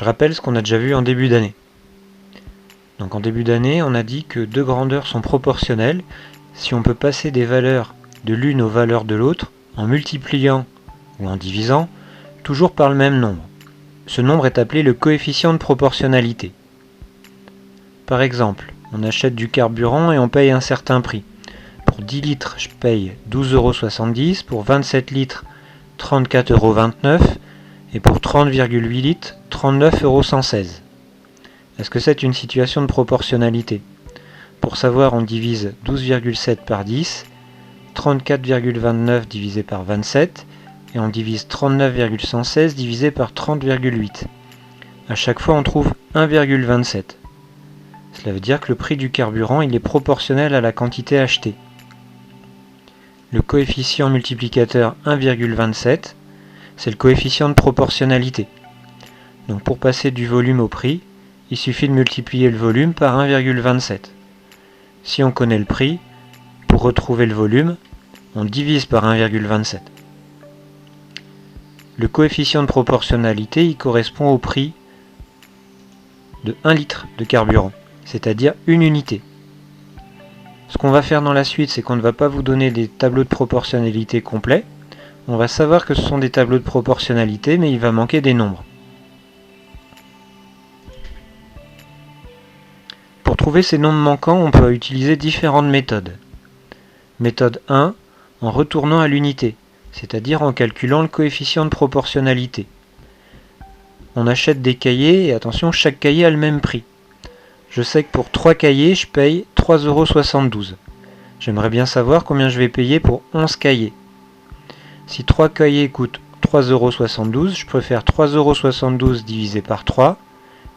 Je rappelle ce qu'on a déjà vu en début d'année. Donc en début d'année, on a dit que deux grandeurs sont proportionnelles si on peut passer des valeurs de l'une aux valeurs de l'autre en multipliant ou en divisant, toujours par le même nombre. Ce nombre est appelé le coefficient de proportionnalité. Par exemple, on achète du carburant et on paye un certain prix. Pour 10 litres, je paye 12,70 €, pour 27 litres, 34,29 € et pour 30,8 litres, 39,116 €. Est-ce que c'est une situation de proportionnalité? Pour savoir, on divise 12,7 par 10, 34,29 divisé par 27, et on divise 39,116 divisé par 30,8. À chaque fois, on trouve 1,27. Cela veut dire que le prix du carburant il est proportionnel à la quantité achetée. Le coefficient multiplicateur 1,27, c'est le coefficient de proportionnalité. Donc pour passer du volume au prix, il suffit de multiplier le volume par 1,27. Si on connaît le prix, pour retrouver le volume, on divise par 1,27. Le coefficient de proportionnalité il correspond au prix de 1 litre de carburant, c'est-à-dire une unité. Ce qu'on va faire dans la suite, c'est qu'on ne va pas vous donner des tableaux de proportionnalité complets. On va savoir que ce sont des tableaux de proportionnalité, mais il va manquer des nombres. Pour trouver ces nombres manquants, on peut utiliser différentes méthodes. Méthode 1, en retournant à l'unité, c'est-à-dire en calculant le coefficient de proportionnalité. On achète des cahiers, et attention, chaque cahier a le même prix. Je sais que pour 3 cahiers, je paye 3,72 €. J'aimerais bien savoir combien je vais payer pour 11 cahiers. Si 3 cahiers coûtent 3,72 €, je peux faire 3,72 € divisé par 3,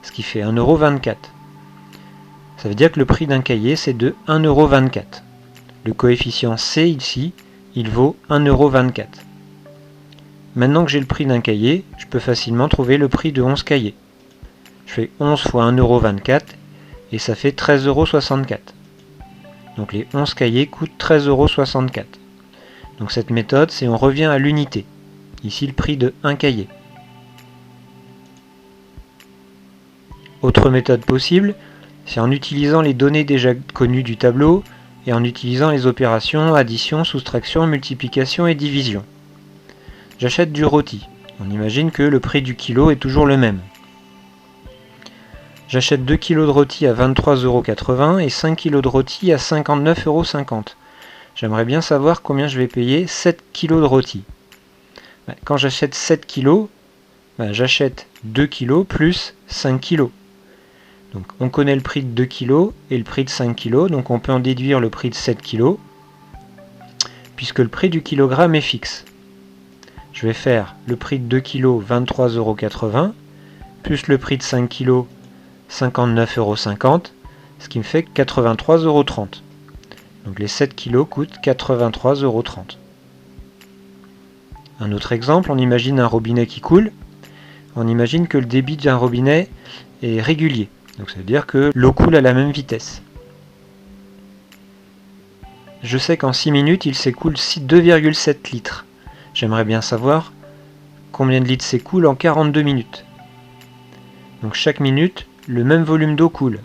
ce qui fait 1,24 €. Ça veut dire que le prix d'un cahier, c'est de 1,24 €. Le coefficient C ici, il vaut 1,24 €. Maintenant que j'ai le prix d'un cahier, je peux facilement trouver le prix de 11 cahiers. Je fais 11 fois 1,24 € et ça fait 13,64 €. Donc les 11 cahiers coûtent 13,64 €. Donc cette méthode, c'est on revient à l'unité. Ici le prix de 1 cahier. Autre méthode possible, c'est en utilisant les données déjà connues du tableau et en utilisant les opérations addition, soustraction, multiplication et division. J'achète du rôti. On imagine que le prix du kilo est toujours le même. J'achète 2 kg de rôti à 23,80 € et 5 kg de rôti à 59,50 €. J'aimerais bien savoir combien je vais payer 7 kg de rôti. Quand j'achète 7 kg, j'achète 2 kg plus 5 kg. Donc on connaît le prix de 2 kg et le prix de 5 kg, donc on peut en déduire le prix de 7 kg, puisque le prix du kilogramme est fixe. Je vais faire le prix de 2 kg 23,80 €, plus le prix de 5 kg 59,50 €, ce qui me fait 83,30 €. Donc les 7 kg coûtent 83,30 €. Un autre exemple, on imagine un robinet qui coule. On imagine que le débit d'un robinet est régulier. Donc ça veut dire que l'eau coule à la même vitesse. Je sais qu'en 6 minutes, il s'écoule 2,7 litres. J'aimerais bien savoir combien de litres s'écoule en 42 minutes. Donc chaque minute, le même volume d'eau coule.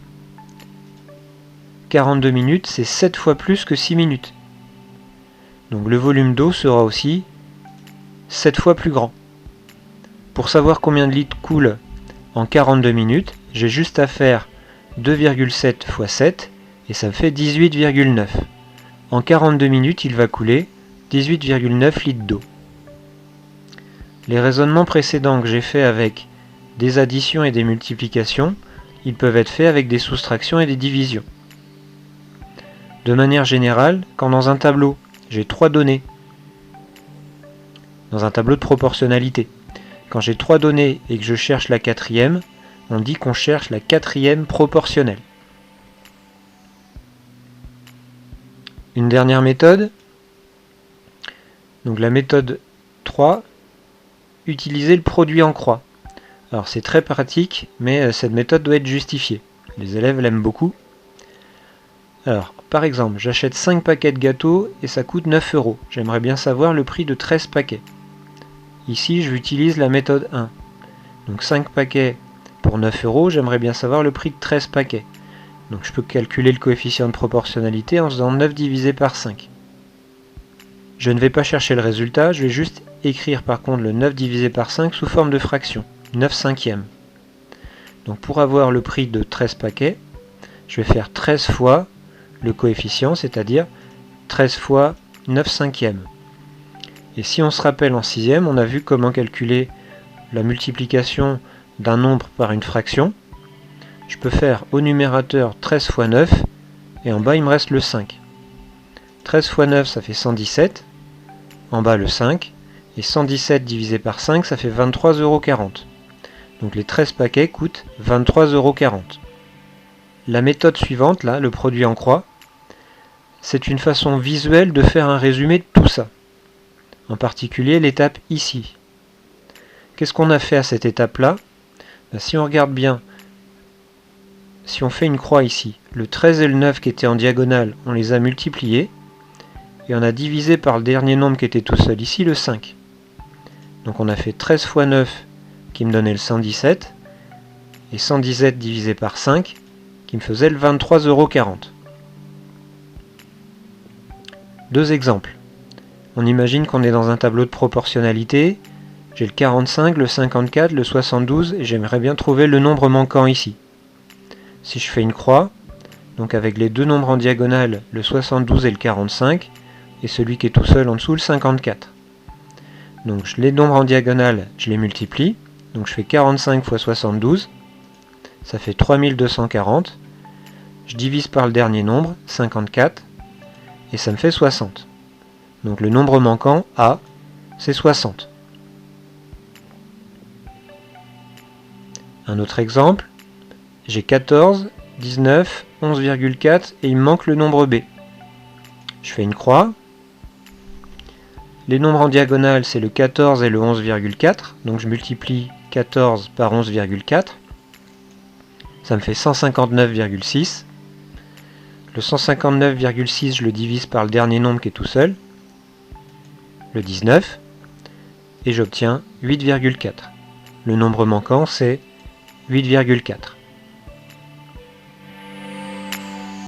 42 minutes, c'est 7 fois plus que 6 minutes. Donc le volume d'eau sera aussi 7 fois plus grand. Pour savoir combien de litres coule en 42 minutes, j'ai juste à faire 2,7 fois 7 et ça me fait 18,9. En 42 minutes, il va couler 18,9 litres d'eau. Les raisonnements précédents que j'ai faits avec des additions et des multiplications, ils peuvent être faits avec des soustractions et des divisions. De manière générale, quand dans un tableau, j'ai 3 données, dans un tableau de proportionnalité, quand j'ai 3 données et que je cherche la quatrième, on dit qu'on cherche la quatrième proportionnelle. Une dernière méthode, donc la méthode 3, utiliser le produit en croix. Alors c'est très pratique, mais cette méthode doit être justifiée. Les élèves l'aiment beaucoup. Alors, par exemple, j'achète 5 paquets de gâteaux et ça coûte 9 €. J'aimerais bien savoir le prix de 13 paquets. Ici, je utilise la méthode 1. Donc 5 paquets Pour 9 €, j'aimerais bien savoir le prix de 13 paquets. Donc je peux calculer le coefficient de proportionnalité en faisant 9 divisé par 5. Je ne vais pas chercher le résultat, je vais juste écrire par contre le 9 divisé par 5 sous forme de fraction, 9 cinquièmes. Donc pour avoir le prix de 13 paquets, je vais faire 13 fois le coefficient, c'est-à-dire 13 fois 9 cinquièmes. Et si on se rappelle en sixième, on a vu comment calculer la multiplication d'un nombre par une fraction. Je peux faire au numérateur 13 fois 9, et en bas il me reste le 5. 13 fois 9 ça fait 117, en bas le 5, et 117 divisé par 5 ça fait 23,40 €. Donc les 13 paquets coûtent 23,40 €. La méthode suivante, là, le produit en croix, c'est une façon visuelle de faire un résumé de tout ça. En particulier l'étape ici. Qu'est-ce qu'on a fait à cette étape-là? Si on regarde bien, si on fait une croix ici, le 13 et le 9 qui étaient en diagonale, on les a multipliés, et on a divisé par le dernier nombre qui était tout seul ici, le 5. Donc on a fait 13 fois 9 qui me donnait le 117, et 117 divisé par 5 qui me faisait le 23,40 €. Deux exemples. On imagine qu'on est dans un tableau de proportionnalité, j'ai le 45, le 54, le 72, et j'aimerais bien trouver le nombre manquant ici. Si je fais une croix, donc avec les deux nombres en diagonale, le 72 et le 45, et celui qui est tout seul en dessous, le 54. Donc les nombres en diagonale, je les multiplie, donc je fais 45 fois 72, ça fait 3240, je divise par le dernier nombre, 54, et ça me fait 60. Donc le nombre manquant, A, c'est 60. Un autre exemple, j'ai 14, 19, 11,4 et il me manque le nombre B. Je fais une croix. Les nombres en diagonale, c'est le 14 et le 11,4, donc je multiplie 14 par 11,4. Ça me fait 159,6. Le 159,6, je le divise par le dernier nombre qui est tout seul, le 19, et j'obtiens 8,4. Le nombre manquant, c'est 8,4.